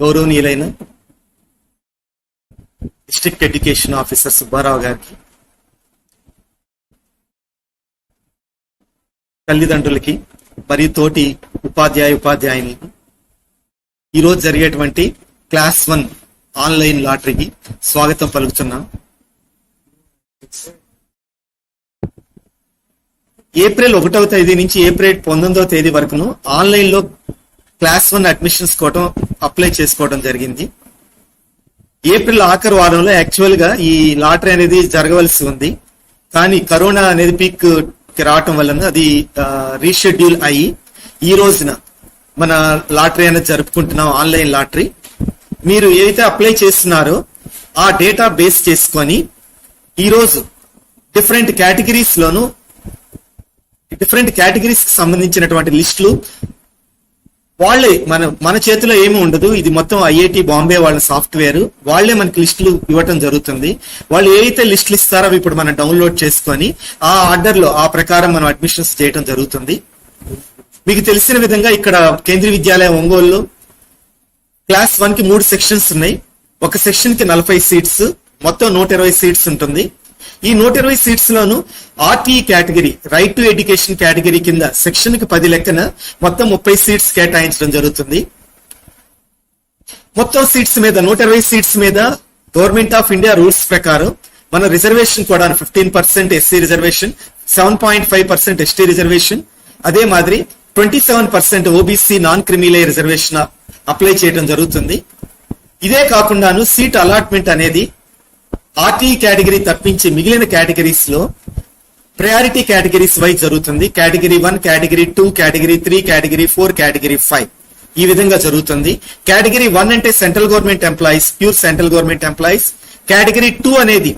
గౌరవనీయులైన district education officer Subbarao గారికి, తల్లిదండ్రులకి మరియు తోటి ఉపాధ్యాయునికి ఈరోజు జరిగేటువంటి క్లాస్ 1 ఆన్లైన్ లాటరీకి స్వాగతం పలుకుతున్నాం. ఏప్రిల్ 1వ తేదీ నుంచి ఏప్రిల్ 19వ తేదీ వరకును ఆన్లైన్ లో క్లాస్ 1 అడ్మిషన్స్ కోసం అప్లై చేసుకోవడం జరిగింది. ఏప్రిల్ ఆఖరి వారంలో యాక్చువల్ గా ఈ లాటరీ అనేది జరగవలసి ఉంది. కానీ కరోనా అనేది పీక్ కి రావటం వలన అది రీషెడ్యూల్ అయ్యి ఈ రోజున మన లాటరీ అనేది జరుపుకుంటున్నాం, ఆన్లైన్ లాటరీ. మీరు ఏదైతే అప్లై చేస్తున్నారో ఆ డేటా బేస్ చేసుకొని ఈరోజు డిఫరెంట్ కేటగిరీస్ లోను డిఫరెంట్ కేటగిరీస్ కి సంబంధించినటువంటి లిస్టులు వాళ్ళే మన చేతిలో ఏమీ ఉండదు. ఇది మొత్తం ఐఐటి బాంబే వాళ్ళ సాఫ్ట్వేర్, వాళ్లే మనకి లిస్టులు ఇవ్వటం జరుగుతుంది. వాళ్ళు ఏదైతే లిస్టులు ఇస్తారో అవి ఇప్పుడు మనం డౌన్లోడ్ చేసుకొని ఆ ఆర్డర్ లో ఆ ప్రకారం మనం అడ్మిషన్స్ చేయడం జరుగుతుంది. మీకు తెలిసిన విధంగా ఇక్కడ కేంద్రీయ విద్యాలయం ఒంగోలులో క్లాస్ 1 కి 3 సెక్షన్స్ ఉన్నాయి. ఒక సెక్షన్ కి 40 సీట్స్, మొత్తం 120 సీట్స్ ఉంటుంది. ఈ 120 seats loan RTE category, right to education category కింద సెక్షన్ కి 10 లెక్కన మొత్తం 30 సీట్స్ కేటాయించడం జరుగుతుంది. మొత్తం సీట్స్ మీద 120 సీట్స్ మీద గవర్నమెంట్ ఆఫ్ ఇండియా రూల్స్ ప్రకారం మన రిజర్వేషన్ కూడా 15% ఎస్సీ రిజర్వేషన్, 7.5% ఎస్టీ రిజర్వేషన్, అదే మాదిరి 27% ఓబీసీ నాన్ క్రిమిలే రిజర్వేషన్ అప్లై చేయడం జరుగుతుంది. ఇదే కాకుండాను సీట్ అలాట్మెంట్ అనేది ఆర్టీఈ కేటగిరీ తప్పించి మిగిలిన categories low priority categories wise జరుగుతుంది. Category 1, category 2, category 3, category 4, category 5 ఈ విధంగా జరుగుతుంది. కేటగిరీ 1 అంటే central government employees, pure central government employees. Category 2 అనేది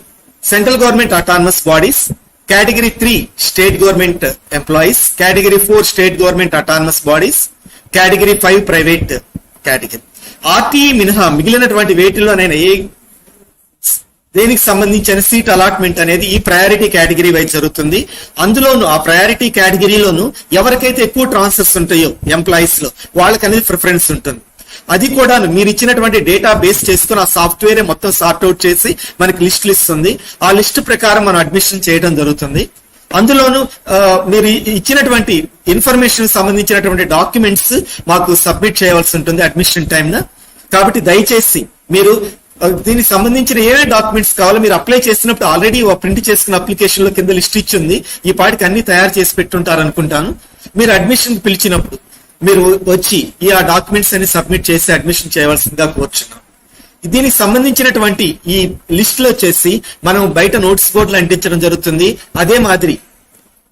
central government autonomous bodies. Category 3 state government employees. Category 4 state government autonomous bodies. Category 5 private category. RTE మినహా మిగిలినటువంటి వేటిలోనైనా దేనికి సంబంధించిన seat allotment అనేది ఈ ప్రయారిటీ కేటగిరీ వైజ్ జరుగుతుంది. అందులోను ఆ ప్రయారిటీ కేటగిరీలోను ఎవరికైతే ఎక్కువ ట్రాన్స్ఫర్స్ ఉంటాయో ఎంప్లాయీస్ లో వాళ్ళకి అనేది ప్రిఫరెన్స్ ఉంటుంది. అది కూడా మీరు ఇచ్చినటువంటి డేటా బేస్ చేసుకుని ఆ సాఫ్ట్వేర్ మొత్తం సార్ట్అవుట్ చేసి మనకి లిస్టులు ఇస్తుంది. ఆ లిస్ట్ ప్రకారం మనం అడ్మిషన్ చేయడం జరుగుతుంది. అందులోను మీరు ఇచ్చినటువంటి ఇన్ఫర్మేషన్ సంబంధించినటువంటి డాక్యుమెంట్స్ మాకు సబ్మిట్ చేయవలసి ఉంటుంది అడ్మిషన్ టైంన. కాబట్టి దయచేసి మీరు దీనికి సంబంధించిన ఏవే డాక్యుమెంట్స్ కావాలో మీరు అప్లై చేసినప్పుడు ఆల్రెడీ ప్రింట్ చేసుకున్న అప్లికేషన్ లో కింద లిస్ట్ ఇచ్చింది. ఈ పాటికి అన్ని తయారు చేసి పెట్టుంటారు అనుకుంటాను. మీరు అడ్మిషన్ పిలిచినప్పుడు మీరు వచ్చి ఆ డాక్యుమెంట్స్ అన్ని సబ్మిట్ చేసి అడ్మిషన్ చేయవలసిందిగా కోరుచున్నాం. దీనికి సంబంధించినటువంటి ఈ లిస్ట్ లో వచ్చేసి మనం బయట నోటీస్ బోర్డులు అంటించడం జరుగుతుంది. అదే మాదిరి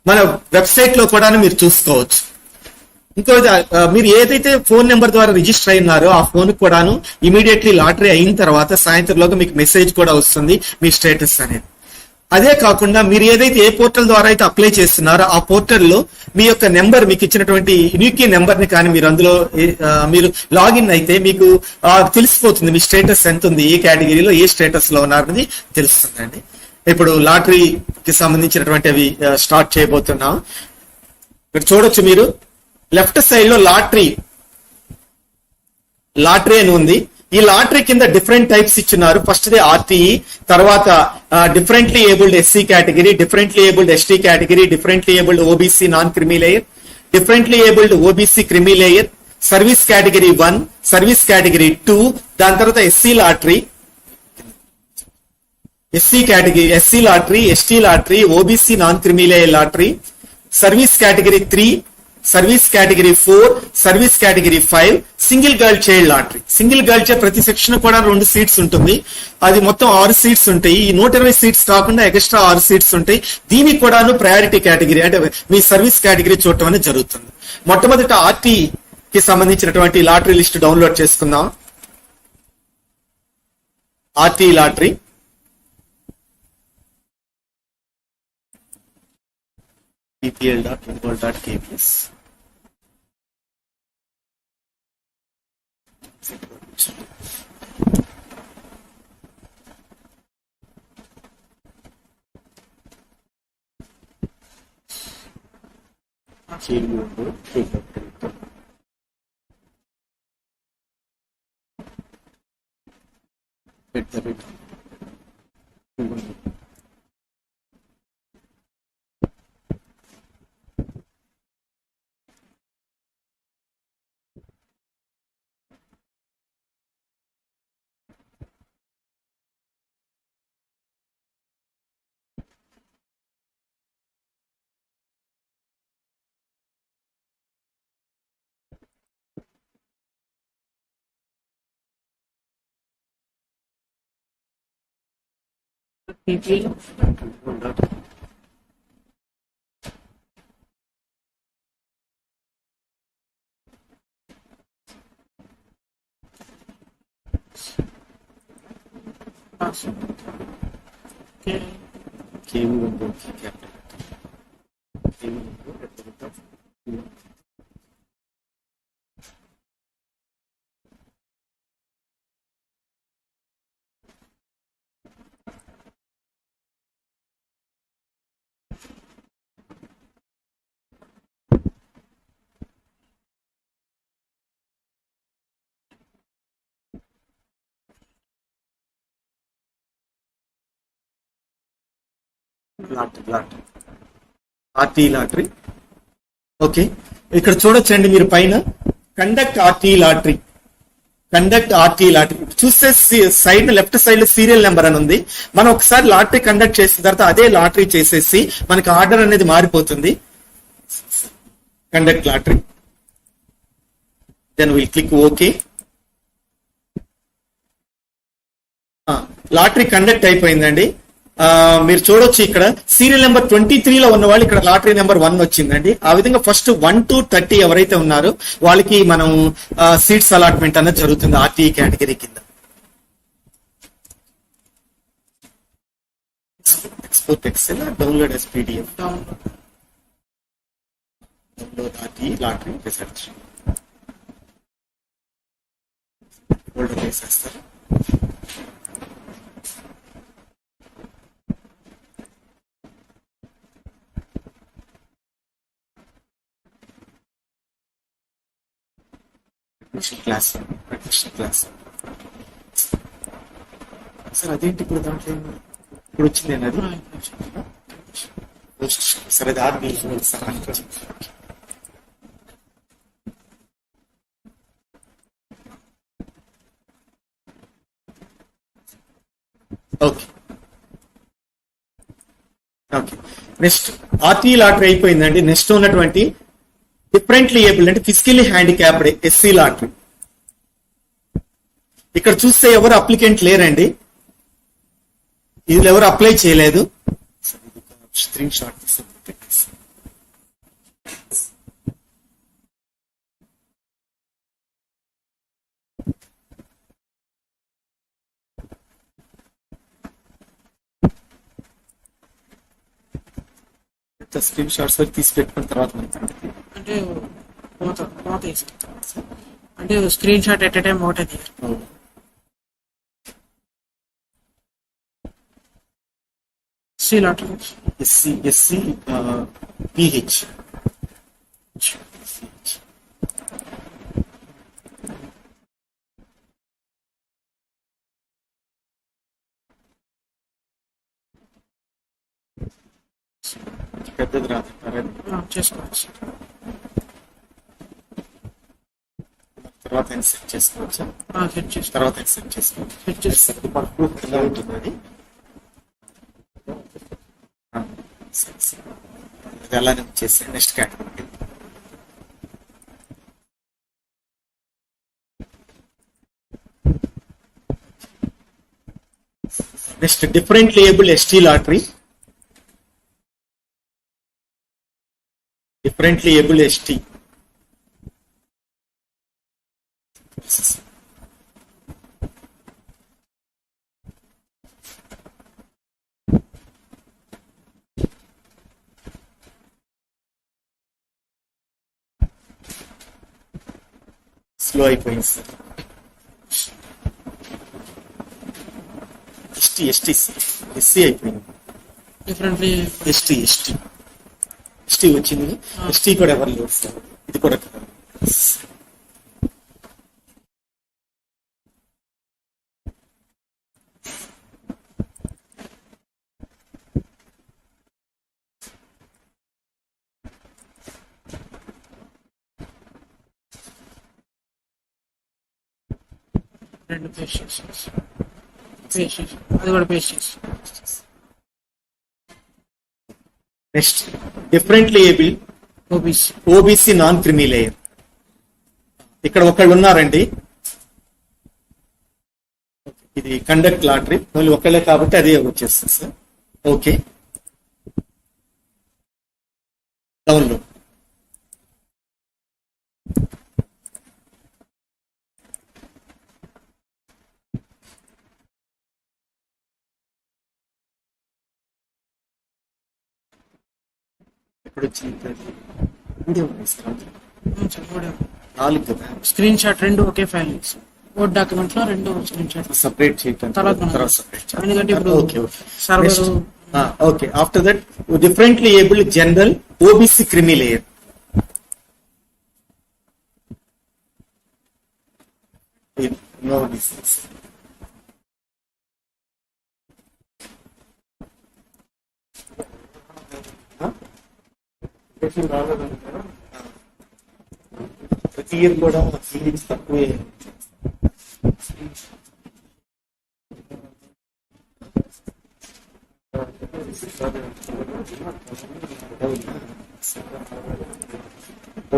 మన వెబ్సైట్ లో కూడా మీరు చూసుకోవచ్చు. ఇంకో మీరు ఏదైతే ఫోన్ నెంబర్ ద్వారా రిజిస్టర్ అయినారో ఆ ఫోన్ కూడాను ఇమీడియట్లీ లాటరీ అయిన తర్వాత సాయంత్రంలోగా మీకు మెసేజ్ కూడా వస్తుంది మీ స్టేటస్ అనేది. అదే కాకుండా మీరు ఏదైతే ఏ పోర్టల్ ద్వారా అయితే అప్లై చేస్తున్నారో ఆ పోర్టల్లో మీ యొక్క నెంబర్, మీకు ఇచ్చినటువంటి యూనిక్ నెంబర్ ని కానీ మీరు అందులో మీరు లాగిన్ అయితే మీకు తెలిసిపోతుంది మీ స్టేటస్ ఎంత ఉంది, ఏ కేటగిరీలో ఏ స్టేటస్ లో ఉన్నారనేది తెలుస్తుందండి. ఇప్పుడు లాటరీకి సంబంధించినటువంటి అవి స్టార్ట్ చేయబోతున్నాం. ఇక్కడ చూడొచ్చు మీరు లెఫ్ట్ సైడ్ లో లాటరీ అని ఉంది. ఈ లాటరీ కింద డిఫరెంట్ టైప్స్ ఇచ్చినారు. ఫస్ట్ ది ఆర్టీఈ, తర్వాత differently abled SC category, differently abled ST category, differently abled OBC non creamy layer, differently abled OBC creamy layer, service category 1, service category 2, దాని తర్వాత SC lottery, SC category, SC lottery, ST lottery, OBC non creamy layer lottery, service category 3, service category 4, service category 5, single girl child lottery. Single girl child ప్రతి section కూడా 2 seats ఉంటుంది. అది మొత్తం 6 seats ఉంటాయి. ఈ 120 seats కాకుండా ఎక్స్ట్రా 6 సీట్స్ ఉంటాయి. దీనికి కూడాను ప్రయారిటీ కేటగిరీ అంటే మీ సర్వీస్ కేటగిరీ చూడటం అనేది జరుగుతుంది. మొట్టమొదట ఆర్టీ కి సంబంధించినటువంటి లాటరీ లిస్ట్ డౌన్లోడ్ చేసుకుందాం. RT lottery bpl.ongole.kps. At the rate. PP. Okay. KV will go to capital. KV will go at the rate of lottery RT lottery. Okay, ఇక్కడ చూడొచ్చండి మీరు పైన conduct RT lottery. Conduct RT lottery చూస్తే side left side లో serial number అని ఉంది. మనం ఒకసారి లాటరీ కండక్ట్ చేసిన తర్వాత అదే లాటరీ చేసేసి మనకి ఆర్డర్ అనేది మారిపోతుంది. Conduct lottery, then will click okay. Lottery conduct అయిపోయిందండి. మీరు చూడొచ్చు ఇక్కడ సీరియల్ నెంబర్ 23 లో ఉన్న వాళ్ళు ఇక్కడ లాటరీ నెంబర్ 1 వచ్చిందండి. ఆ విధంగా ఫస్ట్ 1 to 30 ఎవరైతే ఉన్నారో వాళ్ళకి మనం సీట్స్ అలాట్మెంట్ అనేది జరుగుతుంది ఆర్టీఈ కేటగిరీ కింద. Export excel, download as PDF, download RTE lottery research folder వేసేస్తారు. క్లాస్ క్లాస్ సార్ అదేంటి ఇప్పుడు దాంట్లో ఇప్పుడు వచ్చింది అది సార్ అది army sir. Okay okay, next RT lottery అయిపోయిందండి. నెక్స్ట్ ఉన్నటువంటి డిఫరెంట్లీ ఏబుల్డ్ అంటే ఫిజికల్లీ హ్యాండిక్యాప్డ్ ఎస్సీ లాటరీ. ఇక్కడ చూస్తే ఎవరు అప్లికెంట్ లేరండి, ఇది ఎవరు అప్లై చేయలేదు. స్క్రీన్ షాట్ స్క్రీన్ షాట్స్ వరకు తీసి పెట్టుకున్న తర్వాత అంటే అంటే స్క్రీన్ షాట్ ఎట్ టైం ఒకటే సి లాటరీ ఎస్సీ పిహెచ్. పెద్దది రాదు చేసుకోవచ్చు. తర్వాత సెట్ చేసుకోవచ్చా? సెట్ చేసుకో, తర్వాత సెట్ చేసుకోవచ్చు. సెట్ చేసుకో. ఉంటుంది అది అలానే చేస్తే next category. Next differently abled ST lottery. Differently abled ST slow అయిపోయింది సార్. ఎస్సీ అయిపోయింది. డిఫరెంట్లీ ఎస్టీ వచ్చింది. ఎస్టీ కూడా ఎవరు లేరు సార్. ఇది కూడా రెండు పేస్ట్ చేసి పేస్ట్ చేసి అది కూడా పేస్ట్ చేసి next differently able OBC OBC non creamy layer. ఇక్కడ ఒకళ్ళు ఉన్నారండి, ఇది కండక్ట్ లాటరీ, వాళ్ళు ఒకళ్ళే కాబట్టి అదే వచ్చేస్తుంది సార్. Okay, download. ఎప్పుడు వచ్చింది? నాలుగు స్క్రీన్ షాట్ రెండు ఒకే ఫైల్ వర్డ్ డాక్యుమెంట్ లో రెండు స్క్రీన్ షాట్ సపరేట్ చేయటం తర్వాత ఎందుకంటే ఇప్పుడు okay okay server okay. After that differently able general OBC creamy layer. No disease. ప్రతి ఇయర్ కూడా ఫీలింగ్స్ తక్కువే.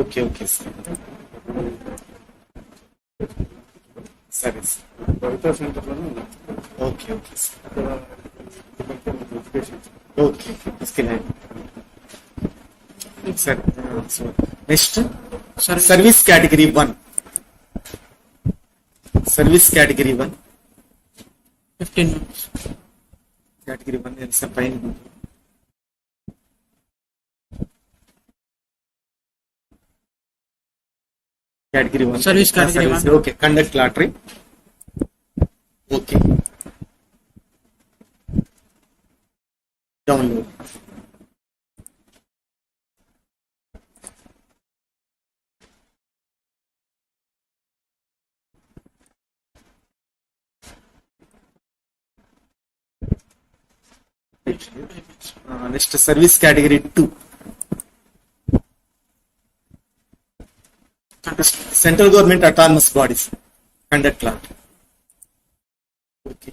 ఓకే ఓకే సార్, సరే sir. Okay okay sir. Okay తీసుకెళ్ళండి sir. Next service category 1. Service category 1 15 minutes. Category 1 ఎంత sir పైన? Category 1 Service category 1. Okay. Conduct lottery. Okay, download. Next service category 2. Central government autonomous bodies conduct lottery. Okay,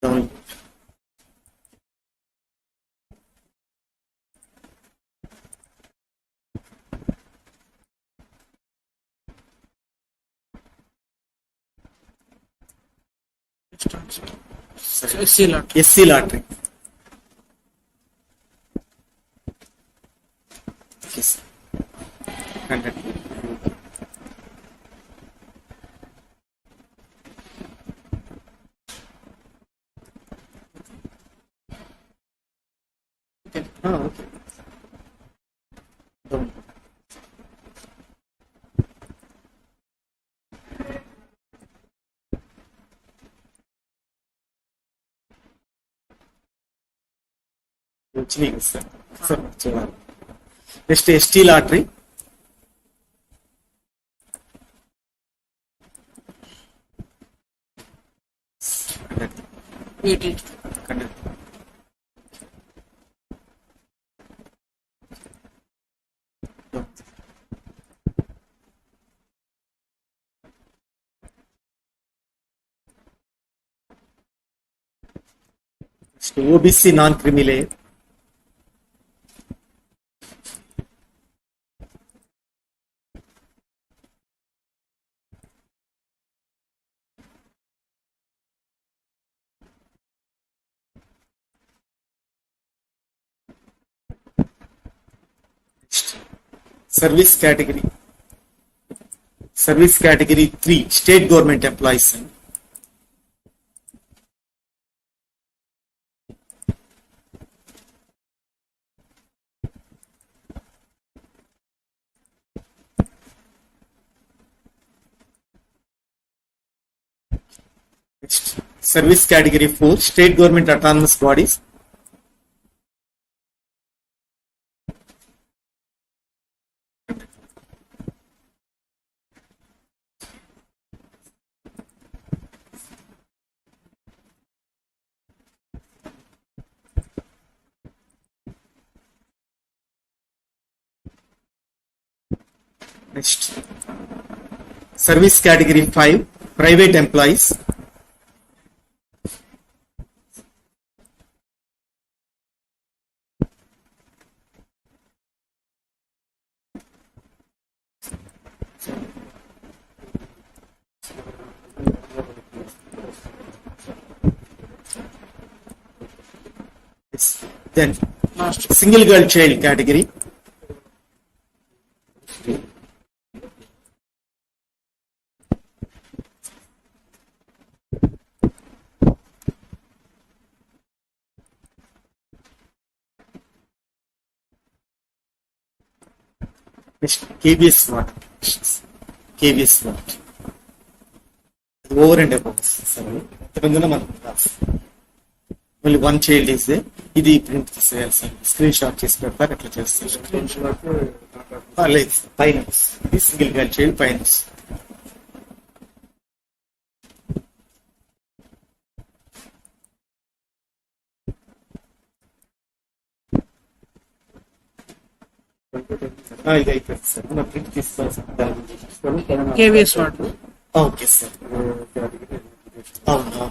download. SC lot SC lottery. Okay sir, conduct. Okay, down. వచ్చినాయి sir. Sir చూడాలి. Next ST lottery. వీటి conduct. OBC non creamy layer. Service category 3 state government employees. Next service category 4 state government autonomous bodies. Next Service category 5, private employees. Then Last. single girl child category. Next, KBS what? KBS what? Over and above. Only one child is there. ఇది print తీసేయాల్సి screen shot చేసి పెడతారు అట్లా చేస్తారు. లేదు పైన ఇది single girl child పైన. ఇది అయిపోయింది సార్. నా ప్రింట్ తీసుకోవాలి sir. KVS ward. Okay sir. అవునా.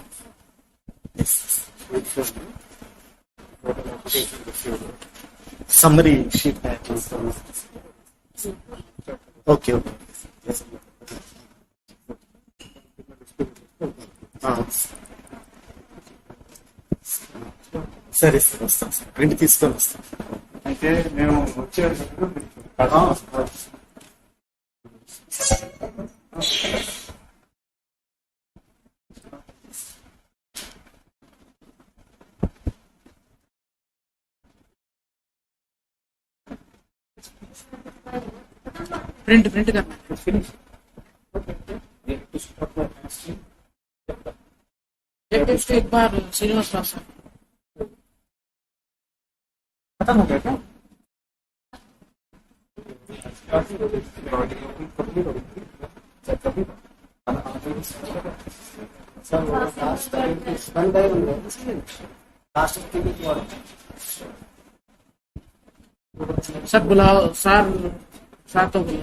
Summary sheet. Okay. సరే సార్ వస్తాం సార్. ప్రింట్ తీసుకొని వస్తాం. అయితే మేము వచ్చే प्रिंट प्रिंट करना एक बार श्रीनिवास राव सर. खत्म हो गया क्या? सर बुलाओ सर. साथ हो गया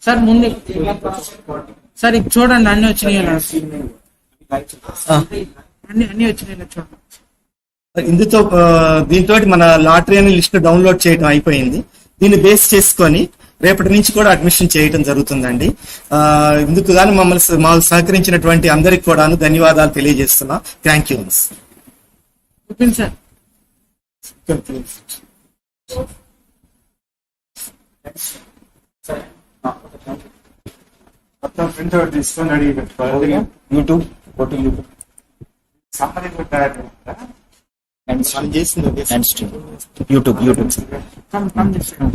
సార్ ముందు సార్ ఇది చూడండి అన్ని వచ్చినాయి అన్ని వచ్చినాయి చూడండి. ఇందుతో దీంతో మన లాటరీ అనే లిస్ట్ డౌన్లోడ్ చేయడం అయిపోయింది. దీన్ని బేస్ చేసుకొని రేపటి నుంచి కూడా అడ్మిషన్ చేయడం జరుగుతుందండి. ఇందుకు గాను మాకు సహకరించినటువంటి అందరికి కూడా ధన్యవాదాలు తెలియజేస్తున్నా. Thank you sir. మొత్తం ప్రింట్ అవుట్ తీసుకొని అడిగి పెట్టుకోవాలి. యూట్యూబ్ సంబంధించిన తయారు మనం చేసింది యూట్యూబ్ కమ్ చేస్తాం.